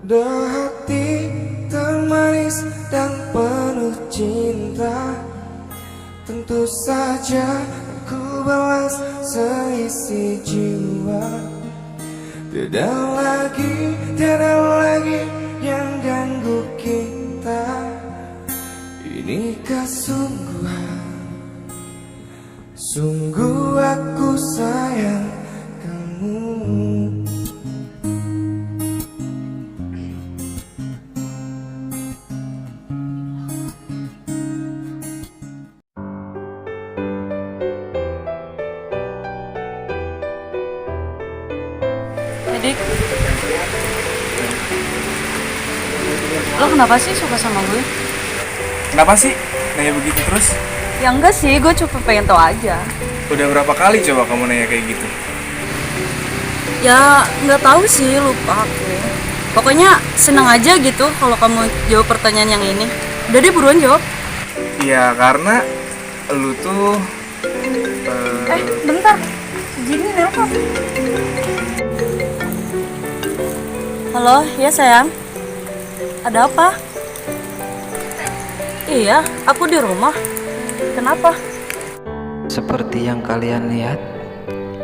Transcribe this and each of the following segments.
Dua hati termanis dan penuh cinta, tentu saja aku balas seisi jiwa. Tiada lagi yang ganggu kita. Ini kesungguhan, sungguh aku sayang kamu. Dik, lo kenapa sih suka sama gue? Kenapa sih nanya begitu terus? Ya enggak sih, gue cuma pengen tahu aja. Udah berapa kali coba kamu nanya kayak gitu? Ya nggak tahu sih, lupa gue. Pokoknya seneng aja gitu kalau kamu jawab pertanyaan yang ini. Udah deh, buruan jawab. Iya, karena lu tuh Bentar, Jimmy nelpon. Halo, ya sayang. Ada apa? Iya, aku di rumah. Kenapa? Seperti yang kalian lihat,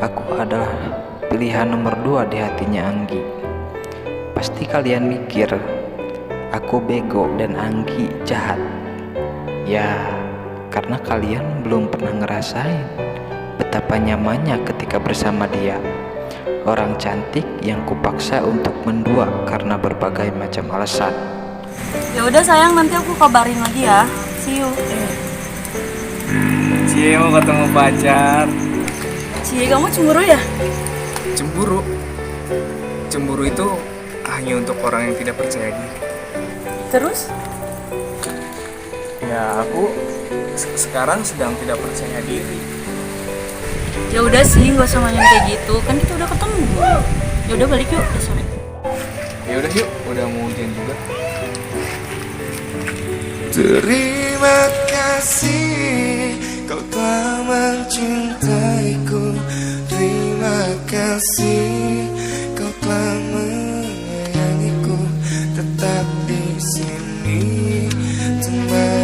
aku adalah pilihan nomor 2 di hatinya Anggi. Pasti kalian mikir, aku bego dan Anggi jahat. Ya, karena kalian belum pernah ngerasain betapa nyamannya ketika bersama dia. Orang cantik yang kupaksa untuk mendua karena berbagai macam alasan. Ya udah sayang, nanti aku kabarin lagi ya. See you. Cie mau ketemu pacar. Cie, kamu cemburu ya? Cemburu. Cemburu itu hanya untuk orang yang tidak percaya diri. Terus? Ya, aku sekarang sedang tidak percaya diri. Ya udah sih, nggak usah nanya kayak gitu. Kan kita udah ketemu. Ya udah balik yuk, udah sore. Ya udah yuk, udah mau hujan juga. Terima kasih kau telah mencintaiku. Terima kasih kau telah menyayangiku. Tetap di sini temani